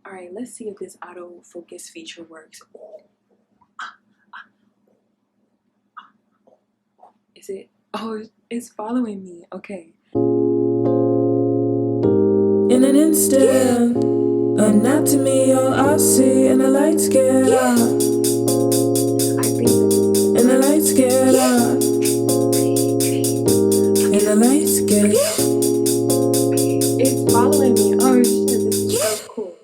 Alright, let's see if this autofocus feature works. Is it? Oh, it's following me. Okay. In an instant, anatomy all I see, and the lights get up. And the lights get up. And the lights get up. It's following me. Oh shit, this is so cool.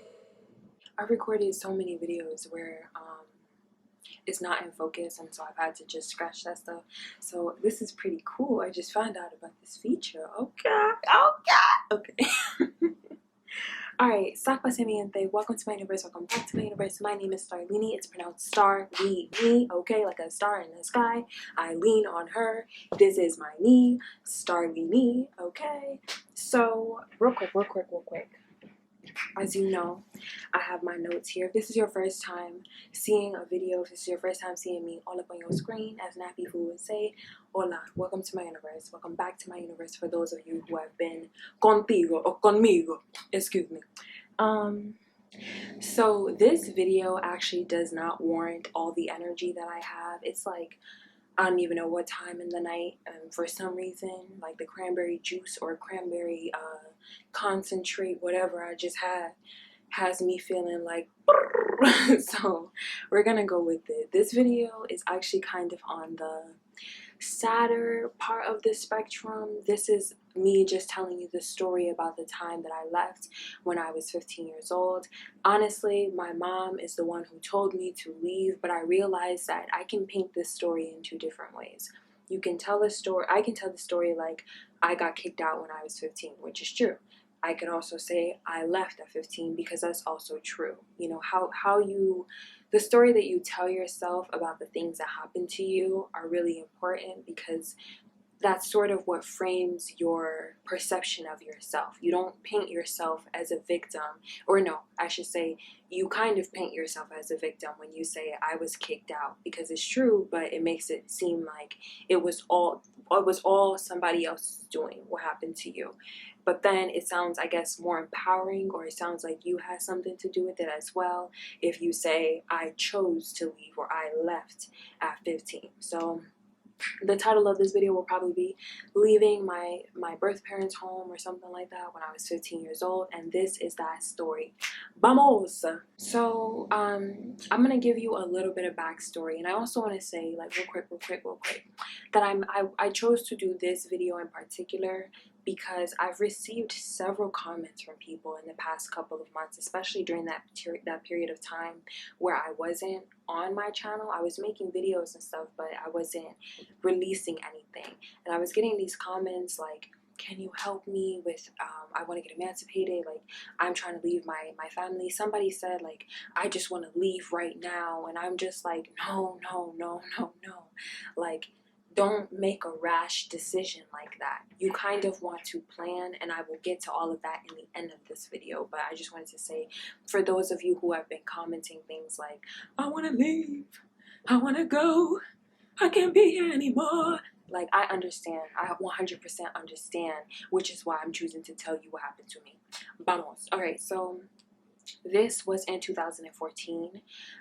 I've recorded so many videos where it's not in focus, and so I've had to just scratch that stuff. So this is pretty cool. I just found out about this feature. Okay. Alright, Sakwa Semiente, welcome to my universe, welcome back to my universe. My name is Starlini, it's pronounced star, me, okay, like a star in the sky. I lean on her, this is my knee, Starlini, okay. So, real quick. As you know, I have my notes here. If this is your first time seeing a video, if this is your first time seeing me all up on your screen, as Nappy Foo would say, hola, welcome to my universe. Welcome back to my universe for those of you who have been contigo or conmigo. Excuse me. So this video actually does not warrant all the energy that I have. It's like, I don't even know what time in the night, and for some reason, like the cranberry juice or cranberry concentrate, whatever I just had, has me feeling like so we're gonna go with it. This video is actually kind of on the sadder part of the spectrum. This is me just telling you the story about the time that I left when I was 15 years old. Honestly, my mom is the one who told me to leave, but I realized that I can paint this story in two different ways. You can tell the story, I can tell the story like I got kicked out when I was 15, which is true. I could also say I left at 15 because that's also true. You know, how you, the story that you tell yourself about the things that happen to you are really important, because that's sort of what frames your perception of yourself. You don't paint yourself as a victim, or no, I should say, you kind of paint yourself as a victim when you say I was kicked out, because it's true, but it makes it seem like it was all somebody else's doing, what happened to you. But then it sounds, I guess, more empowering, or it sounds like you had something to do with it as well if you say I chose to leave or I left at 15. So the title of this video will probably be leaving my birth parents' home or something like that when I was 15 years old, and this is that story. Vamos! So I'm gonna give you a little bit of backstory, and I also want to say, like, real quick, that I chose to do this video in particular because I've received several comments from people in the past couple of months, especially during that period of time where I wasn't on my channel. I was making videos and stuff, but I wasn't releasing anything, and I was getting these comments like, can you help me with I want to get emancipated, like I'm trying to leave my family. Somebody said like I just want to leave right now, and I'm just like, no, like don't make a rash decision like that. You kind of want to plan, and I will get to all of that in the end of this video. But I just wanted to say, for those of you who have been commenting things like, I want to leave, I want to go, I can't be here anymore. Like, I understand. I 100% understand, which is why I'm choosing to tell you what happened to me. Vamos. Alright, so this was in 2014.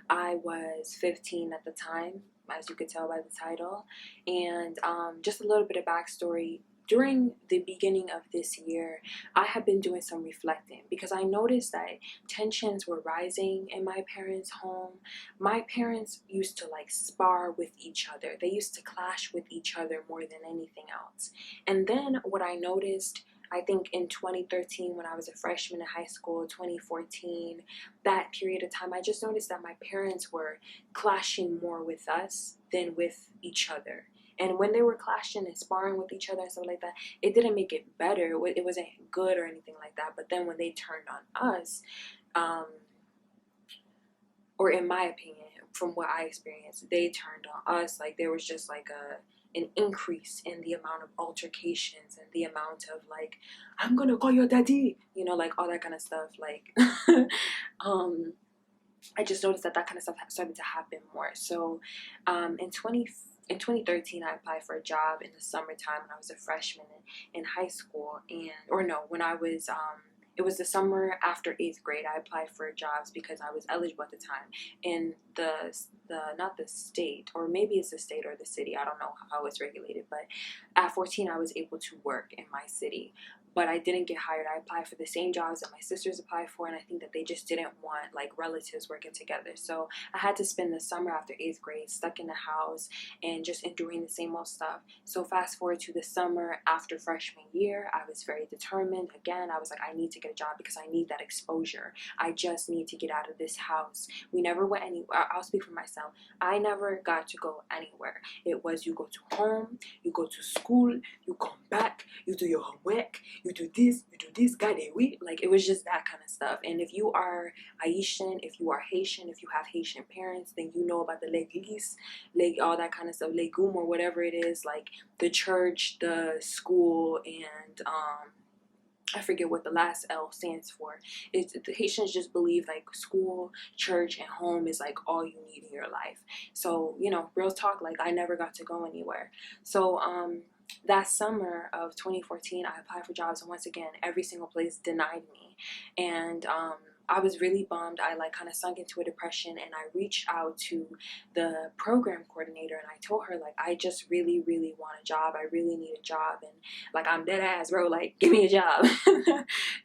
I was 15 at the time, as you could tell by the title. And just a little bit of backstory. During the beginning of this year, I have been doing some reflecting because I noticed that tensions were rising in my parents' home. My parents used to like spar with each other. They used to clash with each other more than anything else. And then what I noticed, I think in 2013 when I was a freshman in high school, 2014, that period of time, I just noticed that my parents were clashing more with us than with each other. And when they were clashing and sparring with each other and stuff like that, it didn't make it better. It wasn't good or anything like that. But then when they turned on us, or in my opinion, from what I experienced, they turned on us. Like there was just like an increase in the amount of altercations and the amount of like, I'm gonna call your daddy, you know, like all that kind of stuff. Like I just noticed that kind of stuff started to happen more. So in 2013, I applied for a job in the summertime when I was a freshman in high school, when I was it was the summer after 8th grade. I applied for jobs because I was eligible at the time in the not the state, or maybe it's the state or the city, I don't know how it's regulated, but at 14 I was able to work in my city, but I didn't get hired. I applied for the same jobs that my sisters applied for, and I think that they just didn't want like relatives working together. So I had to spend the summer after 8th grade stuck in the house and just enduring the same old stuff. So fast forward to the summer after freshman year, I was very determined. Again, I was like, I need to get a job because I need that exposure. I just need to get out of this house. We never went anywhere. I'll speak for myself. I never got to go anywhere. It was you go to home, you go to school, you come back, you do your homework, you do this, God, we like, it was just that kind of stuff. And if you are Haitian, if you are Haitian, if you have Haitian parents, then you know about the Legliz, all that kind of stuff, legume or whatever it is, like the church, the school, and I forget what the last L stands for. It's, the Haitians just believe like school, church, and home is like all you need in your life. So, you know, real talk, like I never got to go anywhere. So that summer of 2014, I applied for jobs, and once again, every single place denied me. And I was really bummed. I like kind of sunk into a depression, and I reached out to the program coordinator, and I told her like, I just really want a job. I really need a job, and like, I'm dead ass, bro, like give me a job.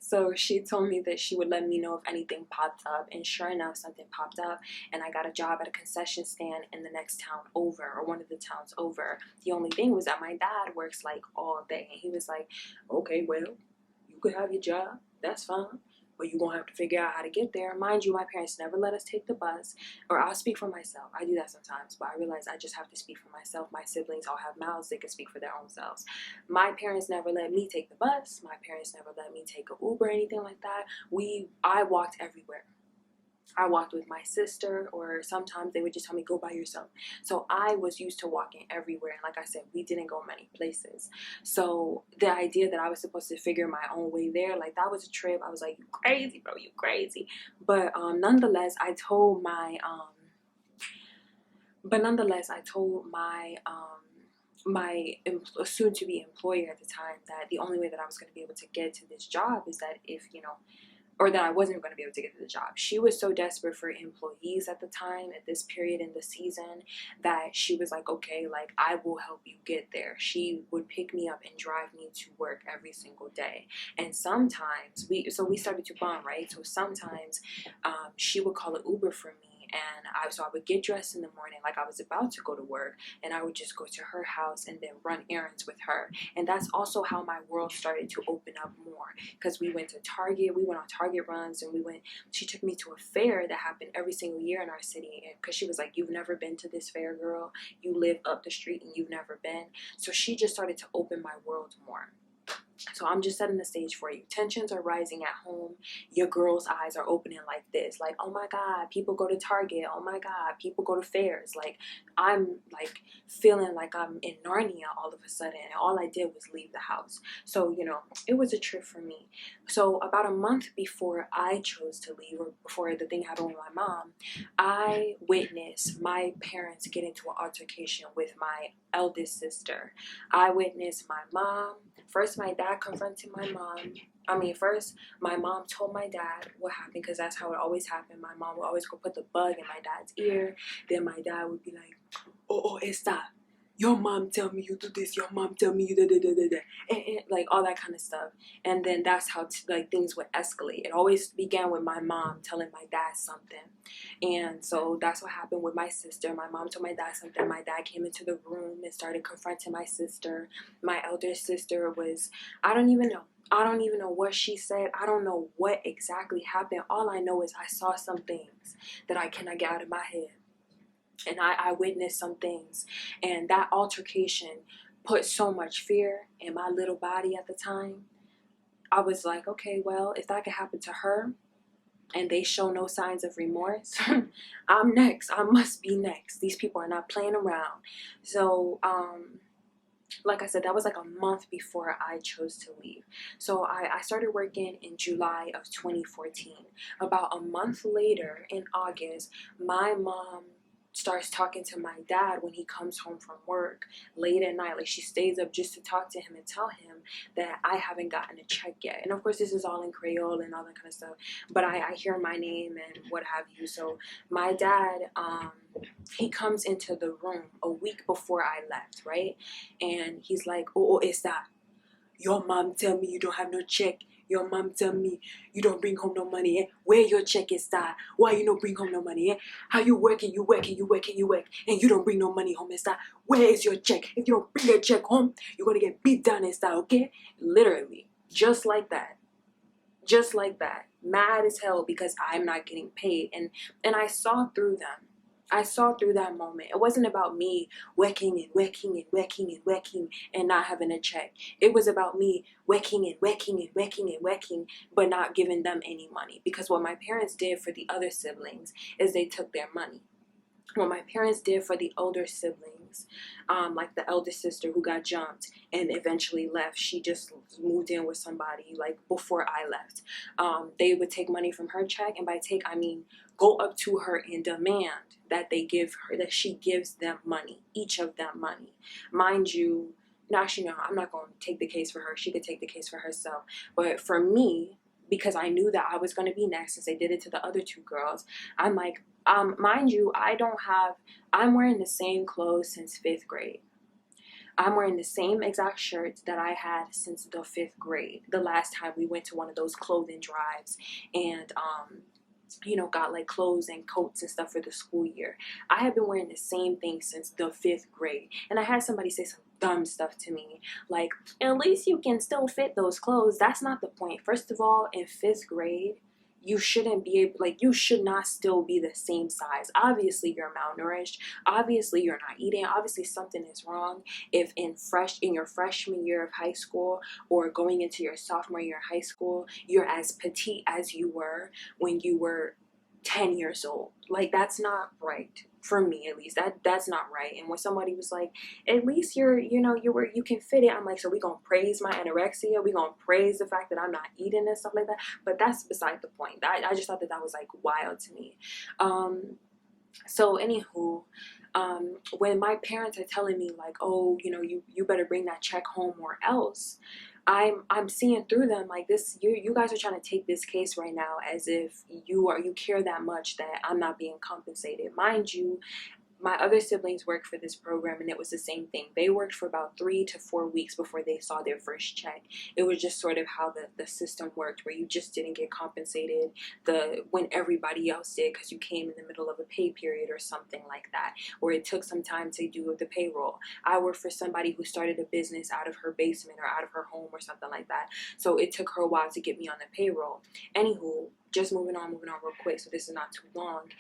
So she told me that she would let me know if anything popped up, and sure enough, something popped up, and I got a job at a concession stand in the next town over, or one of the towns over. The only thing was that my dad works like all day, and he was like, okay, well, you could have your job, that's fine, but you're going to have to figure out how to get there. Mind you, my parents never let us take the bus, or I'll speak for myself. I do that sometimes, but I realize I just have to speak for myself. My siblings all have mouths. They can speak for their own selves. My parents never let me take the bus. My parents never let me take an Uber or anything like that. I walked everywhere. I walked with my sister, or sometimes they would just tell me, go by yourself. So I was used to walking everywhere. And like I said, we didn't go many places. So the idea that I was supposed to figure my own way there, like that was a trip. I was like, you crazy, bro, you crazy. But nonetheless, I told my soon-to-be employer at the time that the only way that I was going to be able to get to this job is that if, you know, or that I wasn't going to be able to get to the job. She was so desperate for employees at the time, at this period in the season, that she was like, okay, like, I will help you get there. She would pick me up and drive me to work every single day. And sometimes, we started to bond, right? So sometimes she would call an Uber for me. And I would get dressed in the morning like I was about to go to work, and I would just go to her house and then run errands with her. And that's also how my world started to open up more, because we went to Target, we went on Target runs, and she took me to a fair that happened every single year in our city, because she was like, you've never been to this fair, girl, you live up the street and you've never been. So she just started to open my world more. So I'm just setting the stage for you. Tensions are rising at home. Your girl's eyes are opening like this. Like, oh my God, people go to Target. Oh my God, people go to fairs. Like, I'm like feeling like I'm in Narnia all of a sudden. And all I did was leave the house. So, you know, it was a trip for me. So about a month before I chose to leave, or before the thing happened with my mom, I witnessed my parents get into an altercation with my eldest sister. I witnessed my mom. First, my dad confronted my mom. First, my mom told my dad what happened, because that's how it always happened. My mom would always go put the bug in my dad's ear. Then my dad would be like, oh, stop. Your mom tell me you do this. Your mom tell me you da. And like all that kind of stuff. And then that's how like things would escalate. It always began with my mom telling my dad something. And so that's what happened with my sister. My mom told my dad something. My dad came into the room and started confronting my sister. My elder sister was, I don't even know. I don't even know what she said. I don't know what exactly happened. All I know is I saw some things that I cannot get out of my head. And I witnessed some things. And that altercation put so much fear in my little body at the time. I was like, okay, well, if that could happen to her, and they show no signs of remorse, I'm next. I must be next. These people are not playing around. So, like I said, that was like a month before I chose to leave. So I started working in July of 2014. About a month later, in August, my mom starts talking to my dad when he comes home from work late at night. Like, she stays up just to talk to him and tell him that I haven't gotten a check yet. And of course this is all in Creole and all that kind of stuff, but I hear my name and what have you. So my dad, he comes into the room a week before I left, right? And he's like, oh, it's that your mom tell me you don't have no check. Your mom tell me you don't bring home no money, eh? Where your check is that? Why you don't bring home no money, eh? How you working, you working, you working, you work, and you don't bring no money home, is that? Where is your check? If you don't bring your check home, you're gonna get beat down, is that, okay? Literally, just like that. Just like that. Mad as hell because I'm not getting paid. And I saw through them. I saw through that moment. It wasn't about me working and working and working and working and not having a check. It was about me working and working and working and working, but not giving them any money. Because what my parents did for the other siblings is they took their money. What my parents did for the older siblings, like the elder sister who got jumped and eventually left, she just moved in with somebody like before I left. They would take money from her check, and by take I mean go up to her and demand that they give her, that she gives them money, each of them money. Mind you, no, actually no, I'm not going to take the case for her. She could take the case for herself. But for me, because I knew that I was going to be next, since they did it to the other two girls, I'm like, mind you, I'm wearing the same clothes since 5th grade. I'm wearing the same exact shirts that I had since the 5th grade. The last time we went to one of those clothing drives and, you know, got like clothes and coats and stuff for the school year. I have been wearing the same thing since the 5th grade. And I had somebody say some dumb stuff to me, like, at least you can still fit those clothes. That's not the point. First of all, in 5th grade, you shouldn't be able, like, you should not still be the same size. Obviously you're malnourished, obviously you're not eating, obviously something is wrong if in your freshman year of high school or going into your sophomore year of high school you're as petite as you were when you were 10 years old. Like, that's not right. For me, at least, that's not right. And when somebody was like, at least you can fit it, I'm like, so we gonna praise my anorexia, we gonna praise the fact that I'm not eating and stuff like that. But that's beside the point. I just thought that was like wild to me. So anywho, when my parents are telling me like, oh, you better bring that check home or else, I'm seeing through them like this. You guys are trying to take this case right now as if you care that much that I'm not being compensated. Mind you, my other siblings worked for this program and it was the same thing. They worked for about 3 to 4 weeks before they saw their first check. It was just sort of how the system worked, where you just didn't get compensated when everybody else did because you came in the middle of a pay period or something like that, or it took some time to do the payroll. I worked for somebody who started a business out of her basement or out of her home or something like that, so it took her a while to get me on the payroll. Anywho, just moving on real quick, so this is not too long.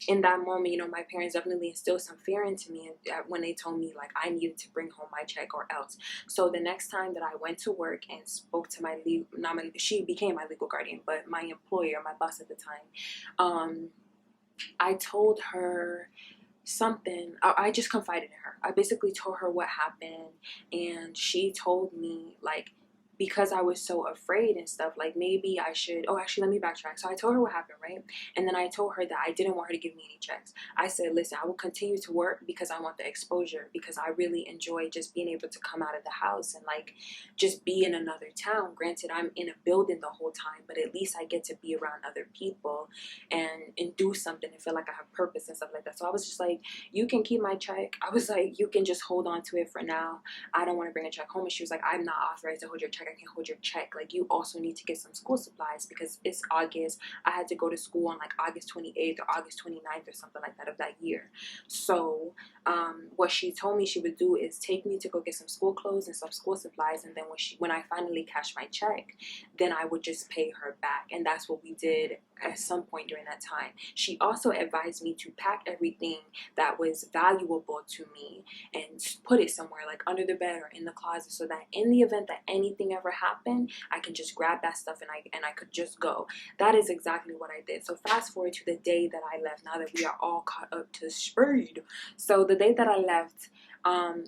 In that moment, my parents definitely instilled some fear into me when they told me like I needed to bring home my check or else. So the next time that I went to work and spoke to she became my legal guardian, but my employer, my boss at the time, I told her something. I just confided in her. I basically told her what happened, and she told me like, because I was so afraid and stuff, like maybe I should, actually let me backtrack. So I told her what happened, right? And then I told her that I didn't want her to give me any checks. I said, listen, I will continue to work because I want the exposure, because I really enjoy just being able to come out of the house and like just be in another town. Granted, I'm in a building the whole time, but at least I get to be around other people and do something and feel like I have purpose and stuff like that. So I was just like, you can keep my check. I was like, you can just hold on to it for now. I don't want to bring a check home. And she was like, I'm not authorized to hold your check. I can hold your check. Like, you also need to get some school supplies because it's August. I had to go to school on like August 28th or August 29th or something like that of that year. So what she told me she would do is take me to go get some school clothes and some school supplies, and then when I finally cashed my check, then I would just pay her back. And that's what we did at some point during that time. She also advised me to pack everything that was valuable to me and put it somewhere like under the bed or in the closet, so that in the event that anything ever happened, I can just grab that stuff and I could just go. That is exactly what I did. So fast forward to the day that I left, now that we are all caught up to speed. So the day that I left,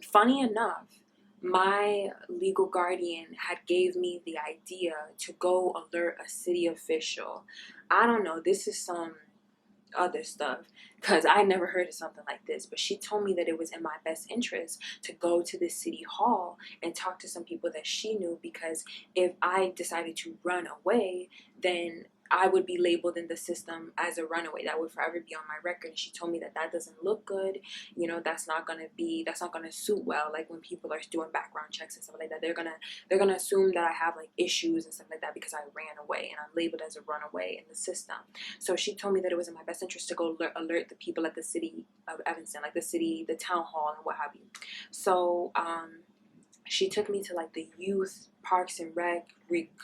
funny enough, my legal guardian had gave me the idea to go alert a city official. I don't know, this is some other stuff, because I never heard of something like this. But she told me that it was in my best interest to go to the city hall and talk to some people that she knew, because if I decided to run away, then I would be labeled in the system as a runaway. That would forever be on my record. And she told me that that doesn't look good. You know, that's not gonna suit well. Like when people are doing background checks and stuff like that, they're gonna assume that I have like issues and stuff like that because I ran away and I'm labeled as a runaway in the system. So she told me that it was in my best interest to go alert the people at the city of Evanston, like the town hall and what have you. So she took me to like the youth parks and rec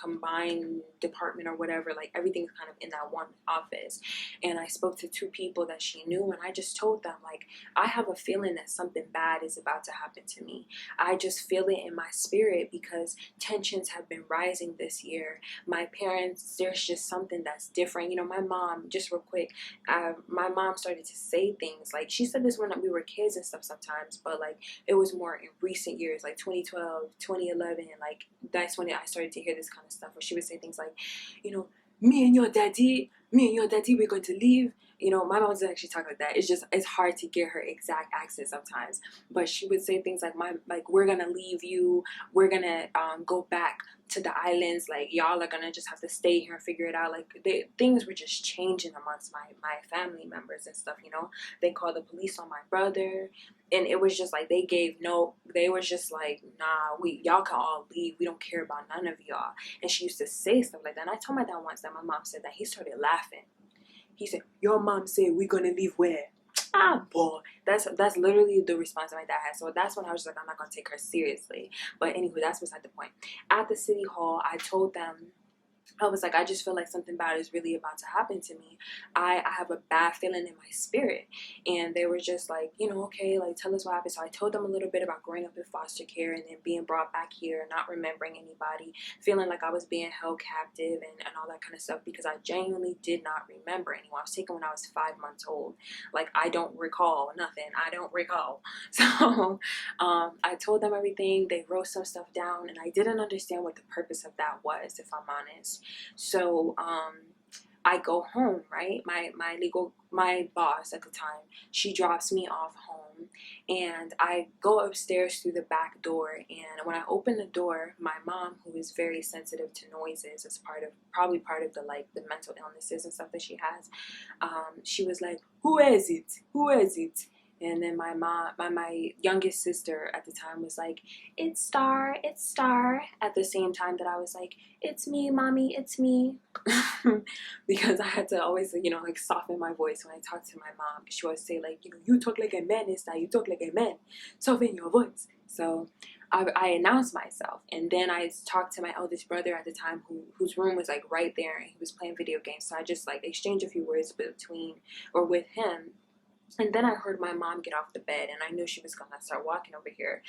combined department or whatever. Like everything's kind of in that one office, and I spoke to two people that she knew, and I just told them, like, I have a feeling that something bad is about to happen to me. I just feel it in my spirit because tensions have been rising this year. My parents, there's just something that's different. You know, my mom, just real quick, my mom started to say things like, she said this when we were kids and stuff sometimes, but like it was more in recent years, like 2012, 2011, like that's when I started to hear this kind of stuff where she would say things like, you know, me and your daddy, we're going to leave. You know, my mom doesn't actually talk like that. It's hard to get her exact accent sometimes. But she would say things like we're gonna leave you, we're gonna go back to the islands, like y'all are gonna just have to stay here and figure it out. Like things were just changing amongst my family members and stuff, you know. They called the police on my brother, and it was just like they was just like, nah, y'all can all leave, we don't care about none of y'all. And she used to say stuff like that, and I told my dad once that my mom said that. He started laughing. He said, your mom said we're gonna leave where? Ah, boy. That's literally the response that my dad had. So that's when I was just like, I'm not gonna take her seriously. But anyway, that's beside the point. At the city hall, I told them, I was like, I just feel like something bad is really about to happen to me. I have a bad feeling in my spirit. And they were just like, you know, okay, like tell us what happened. So I told them a little bit about growing up in foster care and then being brought back here, not remembering anybody, feeling like I was being held captive and all that kind of stuff, because I genuinely did not remember anyone. I was taken when I was 5 months old. Like, I don't recall nothing. I don't recall. So I told them everything. They wrote some stuff down, and I didn't understand what the purpose of that was, if I'm honest. So I go home, right? My boss at the time, she drops me off home, and I go upstairs through the back door. And when I open the door, my mom, who is very sensitive to noises as probably part of the mental illnesses and stuff that she has, she was like, who is it? Who is it? And then my youngest sister at the time was like, it's Star, at the same time that I was like, it's me, mommy, it's me. Because I had to always, you know, like soften my voice when I talk to my mom. She always say like, you know, you talk like a man, Star, you talk like a man, soften your voice. So I announced myself, and then I talked to my eldest brother at the time, whose room was like right there, and he was playing video games. So I just like exchanged a few words with him. And then I heard my mom get off the bed, and I knew she was going to start walking over here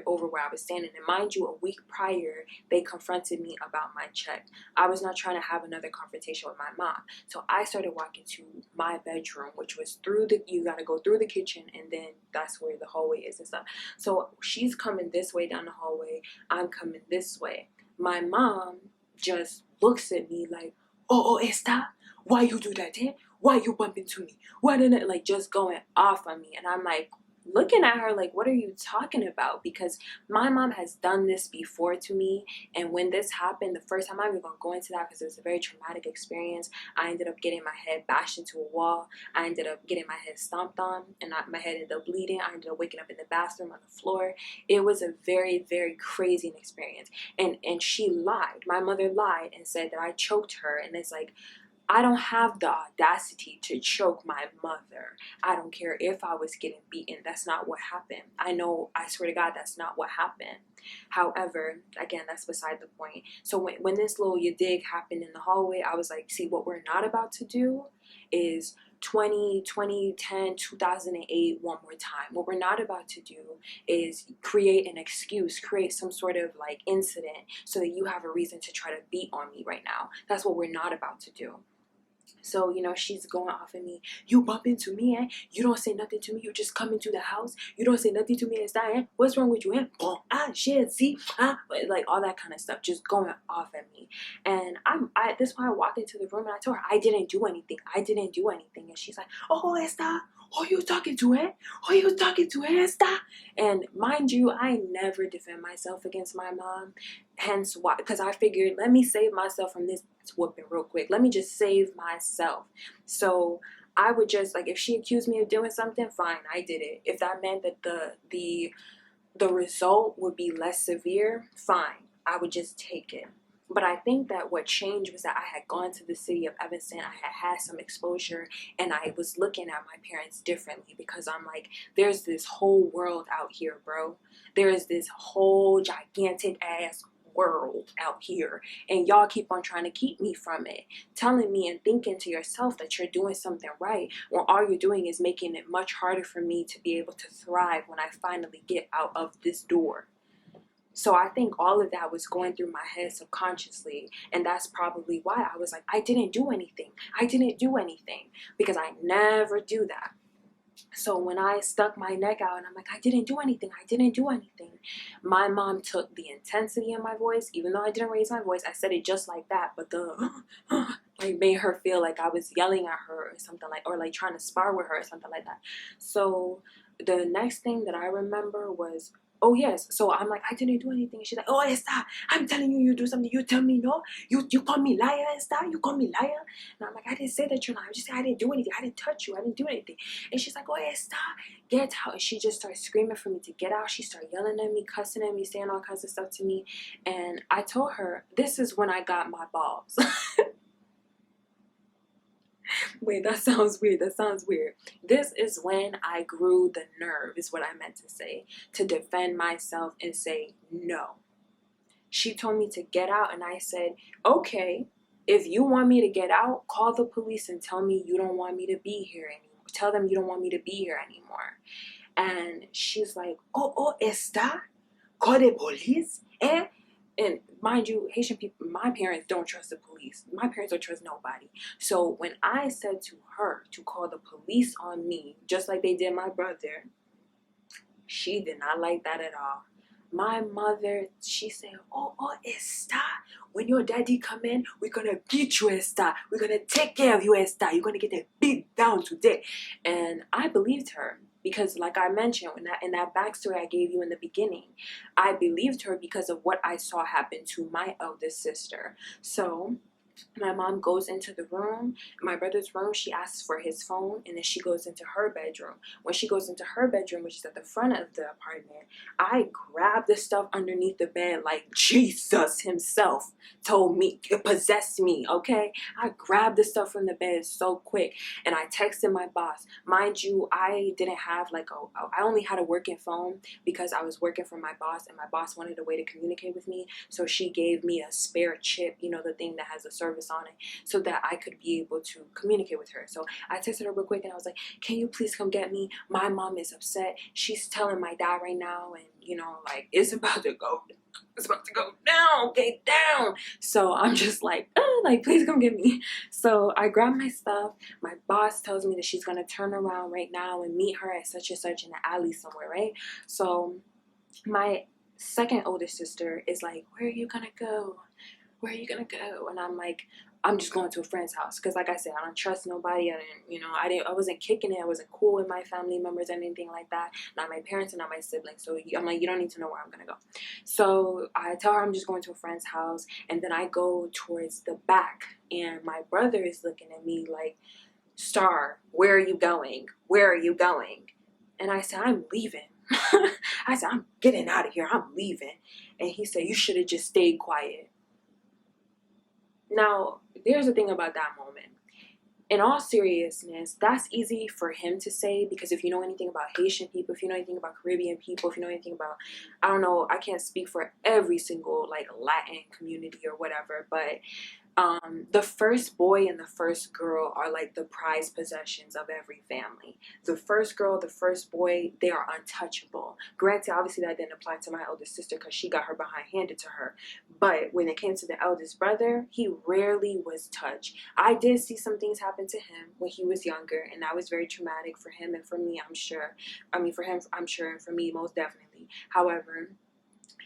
over where I was standing. And mind you, a week prior, they confronted me about my check. I was not trying to have another confrontation with my mom. So I started walking to my bedroom, which was you got to go through the kitchen, and then that's where the hallway is and stuff. So she's coming this way down the hallway. I'm coming this way. My mom just looks at me like, oh, Esther, why you do that, eh? Why you bump into me? Why didn't it, like, just going off on me? And I'm like looking at her like, what are you talking about? Because my mom has done this before to me, and when this happened the first time, I'm even gonna go into that because it was a very traumatic experience. I ended up getting my head bashed into a wall. I ended up getting my head stomped on, and my head ended up bleeding. I ended up waking up in the bathroom on the floor. It was a very, very crazy experience. And she lied. My mother lied and said that I choked her, and it's like, I don't have the audacity to choke my mother. I don't care if I was getting beaten. That's not what happened. I swear to God, that's not what happened. However, again, that's beside the point. So when this little you dig happened in the hallway, I was like, see, what we're not about to do is 2010, 2008 one more time. What we're not about to do is create an excuse, create some sort of like incident so that you have a reason to try to beat on me right now. That's what we're not about to do. So, you know, she's going off at me. You bump into me, eh? You don't say nothing to me. You just come into the house. You don't say nothing to me, eh? What's wrong with you, eh? Shit, see? Like all that kind of stuff, just going off at me. And this is why I walked into the room and I told her, I didn't do anything. I didn't do anything. And she's like, oh, Esta, who you talking to, eh? Who you talking to, eh, Esta? And mind you, I never defend myself against my mom. Hence why, because I figured, let me save myself from this whooping real quick. Let me just save myself. So I would just, like, if she accused me of doing something, fine, I did it. If that meant that the result would be less severe, fine, I would just take it. But I think that what changed was that I had gone to the city of Evanston. I had some exposure, and I was looking at my parents differently, because I'm like, there's this whole world out here, bro. There is this whole gigantic ass world out here, and y'all keep on trying to keep me from it, telling me and thinking to yourself that you're doing something right, when all you're doing is making it much harder for me to be able to thrive when I finally get out of this door. So I think all of that was going through my head subconsciously, and that's probably why I was like, I didn't do anything, because I never do that. So when I stuck my neck out and I'm like, I didn't do anything, my mom took the intensity in my voice. Even though I didn't raise my voice, I said it just like that, but the like made her feel like I was yelling at her or something, like, or like trying to spar with her or something like that. So the next thing that I remember was, oh yes, so I'm like, I didn't do anything. She's like, oh, Esta, I'm telling you, you do something, you tell me no, you call me liar, Esta, you call me liar. And I'm like, I didn't say that you're lying, I just said I didn't do anything, I didn't touch you, I didn't do anything. And she's like, oh, Esta, get out. And she just started screaming for me to get out. She started yelling at me, cussing at me, saying all kinds of stuff to me. And I told her, this is when I got my balls. Wait, that sounds weird. This is when I grew the nerve, is what I meant to say, to defend myself and say no. She told me to get out, and I said, okay, if you want me to get out, call the police and tell me you don't want me to be here anymore. Tell them you don't want me to be here anymore. And she's like, oh, Esta, call the police, eh? And mind you, Haitian people, my parents don't trust the police. My parents don't trust nobody. So when I said to her to call the police on me, just like they did my brother, she did not like that at all. My mother, she said, oh, Esta, when your daddy come in, we're going to beat you, Esta. We're going to take care of you, Esta. You're going to get beat down today. And I believed her. Because like I mentioned, in that backstory I gave you in the beginning, I believed her because of what I saw happen to my eldest sister. So my mom goes into the room, my brother's room. She asks for his phone, and then she goes into her bedroom. When she goes into her bedroom, which is at the front of the apartment, I grab the stuff underneath the bed like Jesus himself told me, it possessed me, okay? I grabbed the stuff from the bed so quick, and I texted my boss. Mind you, I didn't have I only had a working phone because I was working for my boss, and my boss wanted a way to communicate with me, so she gave me a spare chip, you know, the thing that has a service on it, so that I could be able to communicate with her. So I texted her real quick, and I was like, can you please come get me? My mom is upset. She's telling my dad right now, and you know, like, it's about to go down, okay, down. So I'm just like, please come get me. So I grab my stuff. My boss tells me that she's gonna turn around right now and meet her at such and such in the alley somewhere, right? So my second oldest sister is like, where are you gonna go? Where are you gonna go? And I'm like, I'm just going to a friend's house, because like I said, I don't trust nobody. I wasn't kicking it. I wasn't cool with my family members or anything like that. Not my parents and not my siblings. So I'm like, you don't need to know where I'm gonna go. So I tell her I'm just going to a friend's house, and then I go towards the back, and my brother is looking at me like, Star, where are you going? Where are you going? And I said, I'm leaving. I said, I'm getting out of here. I'm leaving. And he said, you should have just stayed quiet. Now, there's the thing about that moment. In all seriousness, that's easy for him to say, because if you know anything about Haitian people, if you know anything about Caribbean people, if you know anything about, I don't know, I can't speak for every single like Latin community or whatever, but The first boy and the first girl are like the prized possessions of every family. The first girl, the first boy, they are untouchable. Granted, obviously that didn't apply to my eldest sister because she got her behind handed to her. But when it came to the eldest brother, he rarely was touched. I did see some things happen to him when he was younger, and that was very traumatic for him and for me, I'm sure. I mean, for him, I'm sure, and for me, most definitely. However,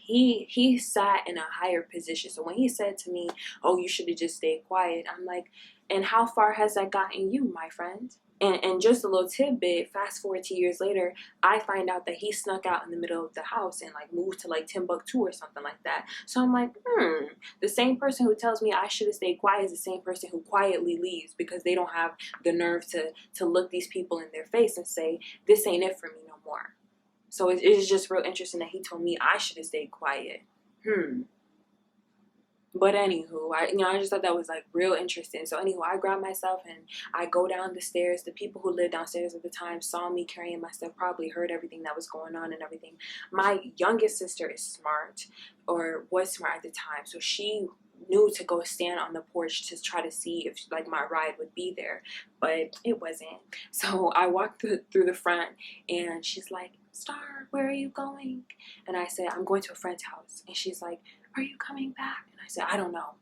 he sat in a higher position. So when he said to me, "Oh, you should have just stayed quiet," I'm like, and how far has that gotten you, my friend? And just a little tidbit, fast forward 2 years later, I find out that he snuck out in the middle of the house and like moved to like Timbuktu or something like that. So I'm like, the same person who tells me I should have stayed quiet is the same person who quietly leaves because they don't have the nerve to look these people in their face and say, "This ain't it for me no more." So it's just real interesting that he told me I should have stayed quiet. But anywho, I just thought that was like real interesting. So anywho, I grab myself and I go down the stairs. The people who lived downstairs at the time saw me carrying my stuff, probably heard everything that was going on and everything. My youngest sister is smart, or was smart at the time, so she knew to go stand on the porch to try to see if like my ride would be there, but it wasn't. So I walked through the front, and she's like, "Star, where are you going?" And I said, "I'm going to a friend's house." And she's like, "Are you coming back?" And I said, "I don't know."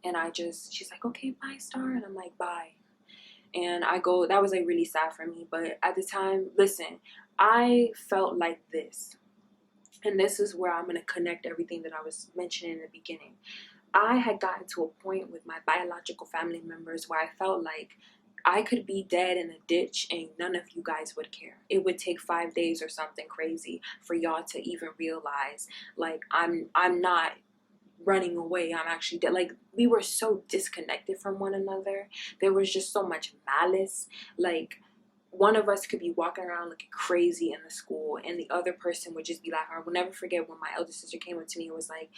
And she's like, "Okay, bye, Star." And I'm like, "Bye." And I go, that was like really sad for me. But at the time, listen, I felt like this. And this is where I'm going to connect everything that I was mentioning in the beginning. I had gotten to a point with my biological family members where I felt like I could be dead in a ditch and none of you guys would care. It would take 5 days or something crazy for y'all to even realize, like, I'm not running away, I'm actually dead. Like, we were so disconnected from one another. There was just so much malice. Like, one of us could be walking around looking crazy in the school and the other person would just be laughing. I will never forget when my eldest sister came up to me and was like,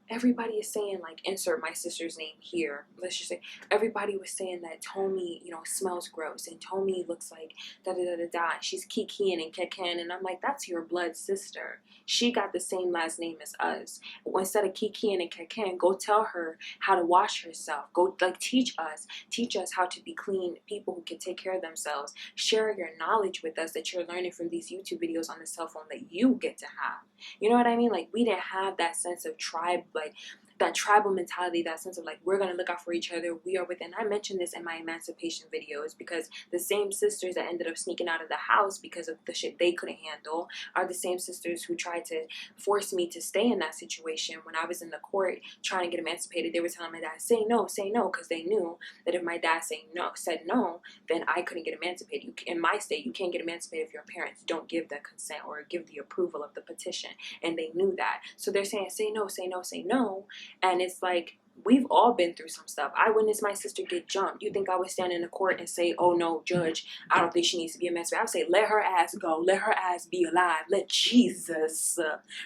"Everybody is saying," like, insert my sister's name here, let's just say, everybody was saying that Tommy, smells gross, and Tommy looks like da da da da da, she's kikiing and kekan. And I'm like, that's your blood sister. She got the same last name as us. Instead of kikiing and kekan, go tell her how to wash herself. Go, like, teach us how to be clean people who can take care of themselves. Share your knowledge with us that you're learning from these YouTube videos on the cell phone that you get to have. You know what I mean? Like, we didn't have that sense of tribe, like that tribal mentality, that sense of like, we're going to look out for each other. We are within. I mentioned this in my emancipation videos because the same sisters that ended up sneaking out of the house because of the shit they couldn't handle are the same sisters who tried to force me to stay in that situation. When I was in the court trying to get emancipated, they were telling my dad, say no, because they knew that if my dad said no, then I couldn't get emancipated. In my state, you can't get emancipated if your parents don't give the consent or give the approval of the petition, and they knew that. So they're saying, say no, say no, say no. And it's like, we've all been through some stuff. I witnessed my sister get jumped. You think I would stand in the court and say, "Oh no, judge, I don't think she needs to be emancipated"? I would say, let her ass go. Let her ass be alive. Let Jesus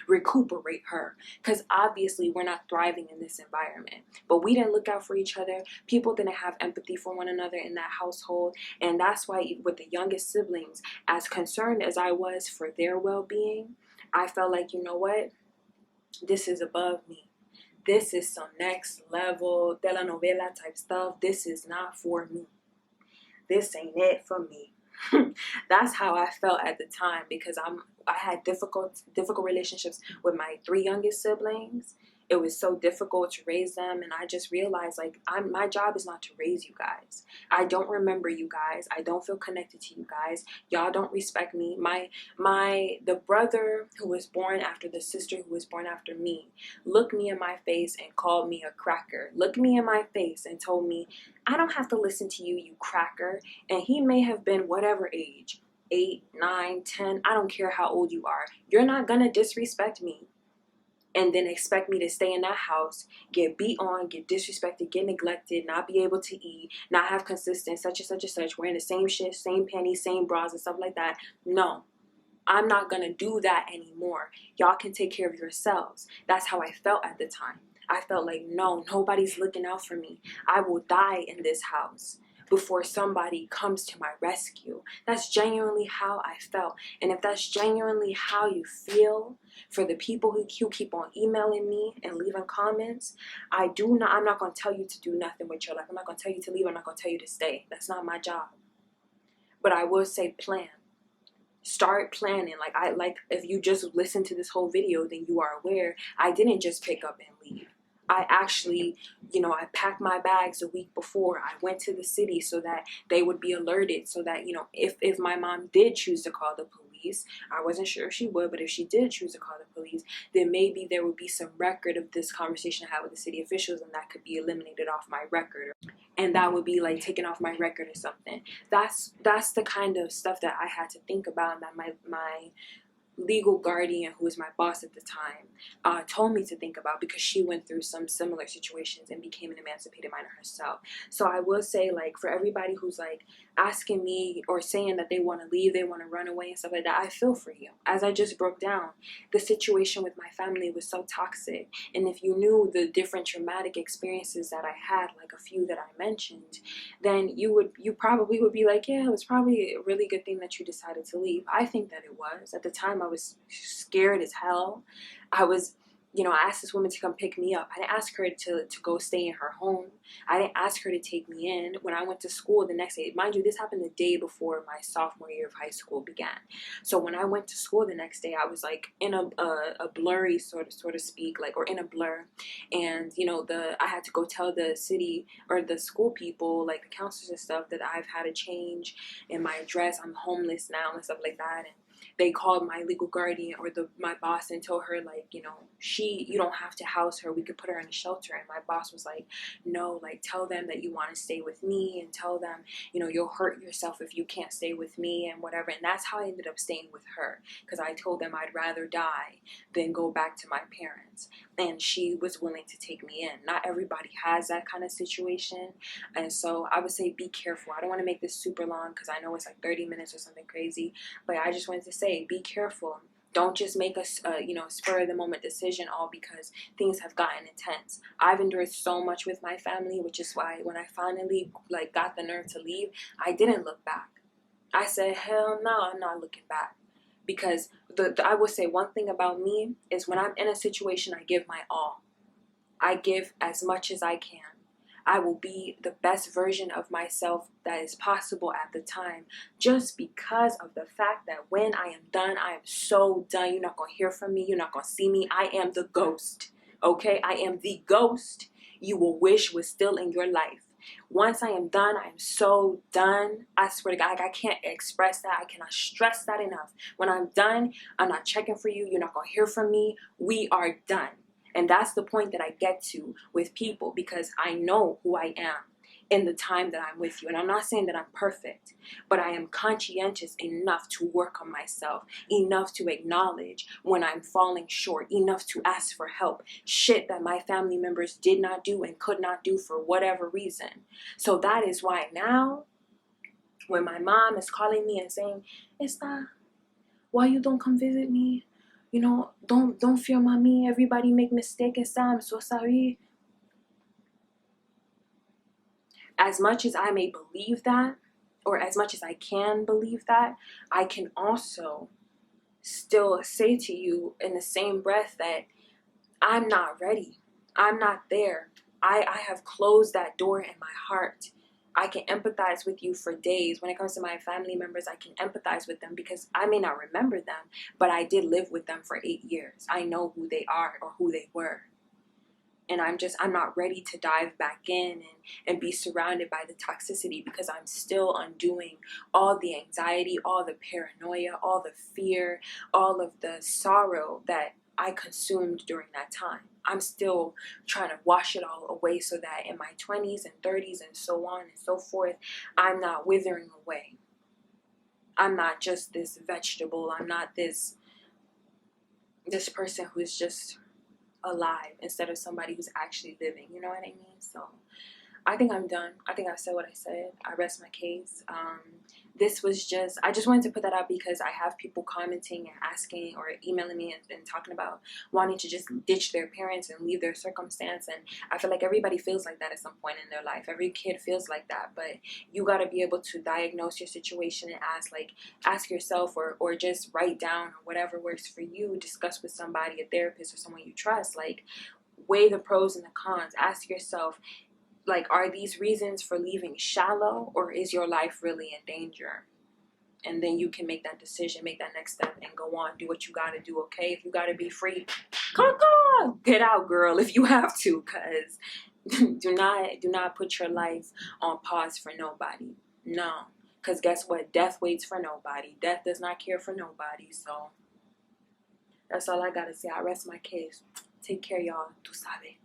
recuperate her. Because obviously we're not thriving in this environment. But we didn't look out for each other. People didn't have empathy for one another in that household. And that's why with the youngest siblings, as concerned as I was for their well-being, I felt like, you know what? This is above me. This is some next level telenovela type stuff. This is not for me. This ain't it for me. That's how I felt at the time, because I had difficult relationships with my 3 youngest siblings. It was so difficult to raise them, and I just realized, like, my job is not to raise you guys. I don't remember you guys. I don't feel connected to you guys. Y'all don't respect me. The brother who was born after the sister who was born after me looked me in my face and called me a cracker. Looked me in my face and told me, "I don't have to listen to you, you cracker." And he may have been whatever age, 8, 9, 10. I don't care how old you are. You're not gonna disrespect me and then expect me to stay in that house, get beat on, get disrespected, get neglected, not be able to eat, not have consistent such and such and such, wearing the same shit, same panties, same bras and stuff like that. No, I'm not gonna do that anymore. Y'all can take care of yourselves. That's how I felt at the time. I felt like, no, nobody's looking out for me. I will die in this house. before somebody comes to my rescue. That's genuinely how I felt. And if that's genuinely how you feel for the people who keep on emailing me and leaving comments, I'm not going to tell you to do nothing with your life. I'm not going to tell you to leave. I'm not going to tell you to stay. That's not my job. But I will say plan. Start planning. Like if you just listen to this whole video, then you are aware I didn't just pick up and leave. I actually, I packed my bags a week before. I went to the city so that they would be alerted, so that, if my mom did choose to call the police, I wasn't sure if she would, but if she did choose to call the police, then maybe there would be some record of this conversation I had with the city officials, and that could be eliminated off my record. And that would be like taken off my record or something. That's the kind of stuff that I had to think about, and that my legal guardian, who was my boss at the time, told me to think about, because she went through some similar situations and became an emancipated minor herself. So I will say, like, for everybody who's like asking me or saying that they want to leave, they want to run away and stuff like that, I feel for you. As I just broke down, the situation with my family was so toxic, and if you knew the different traumatic experiences that I had, like a few that I mentioned, then you probably would be like, yeah, it was probably a really good thing that you decided to leave. I think that it was. At the time, I was scared as hell. I asked this woman to come pick me up. I didn't ask her to go stay in her home. I didn't ask her to take me in. When I went to school the next day, mind you, this happened the day before my sophomore year of high school began. So when I went to school the next day, I was like in a blurry sort of speak, like, or in a blur. And, I had to go tell the city or the school people, like the counselors and stuff, that I've had a change in my address. I'm homeless now and stuff like that. And they called my legal guardian or my boss and told her, like, you don't have to house her. We could put her in a shelter. And my boss was like, no, like, tell them that you want to stay with me, and tell them, you'll hurt yourself if you can't stay with me and whatever. And that's how I ended up staying with her, because I told them I'd rather die than go back to my parents. And she was willing to take me in. Not everybody has that kind of situation. And so I would say be careful. I don't want to make this super long, because I know it's like 30 minutes or something crazy. But I just wanted to say, be careful. Don't just make a spur of the moment decision all because things have gotten intense. I've endured so much with my family, which is why when I finally got the nerve to leave, I didn't look back. I said, hell no, I'm not looking back. Because I would say one thing about me is when I'm in a situation, I give my all. I give as much as I can. I will be the best version of myself that is possible at the time, just because of the fact that when I am done, I am so done. You're not going to hear from me. You're not going to see me. I am the ghost. Okay? I am the ghost you will wish was still in your life. Once I am done, I am so done. I swear to God, I can't express that. I cannot stress that enough. When I'm done, I'm not checking for you. You're not going to hear from me. We are done. And that's the point that I get to with people, because I know who I am in the time that I'm with you. And I'm not saying that I'm perfect, but I am conscientious enough to work on myself, enough to acknowledge when I'm falling short, enough to ask for help. Shit that my family members did not do and could not do for whatever reason. So that is why now, when my mom is calling me and saying, Esta, why you don't come visit me? Don't fear, mommy. Everybody make mistakes. I'm so sorry. As much as I may believe that, or as much as I can believe that, I can also still say to you in the same breath that I'm not ready. I'm not there. I have closed that door in my heart. I can empathize with you for days. When it comes to my family members, I can empathize with them because I may not remember them, but I did live with them for 8 years. I know who they are or who they were. And I'm not ready to dive back in and be surrounded by the toxicity, because I'm still undoing all the anxiety, all the paranoia, all the fear, all of the sorrow that I consumed during that time. I'm still trying to wash it all away so that in my 20s and 30s and so on and so forth, I'm not withering away. I'm not just this vegetable. I'm not this person who's just alive instead of somebody who's actually living. You know what I mean? So I think I'm done. I think I said what I said. I rest my case. This was just, I just wanted to put that out because I have people commenting and asking or emailing me and talking about wanting to just ditch their parents and leave their circumstance. And I feel like everybody feels like that at some point in their life. Every kid feels like that. But you got to be able to diagnose your situation and ask yourself or just write down or whatever works for you. Discuss with somebody, a therapist or someone you trust. Like, weigh the pros and the cons. Ask yourself, like, are these reasons for leaving shallow, or is your life really in danger? And then you can make that decision, make that next step, and go on, do what you gotta do. Okay, if you gotta be free, come on, get out, girl, if you have to, because do not put your life on pause for nobody. No, because guess what? Death waits for nobody. Death does not care for nobody. So that's all I gotta say. I rest my case. Take care, y'all. Tu sabe.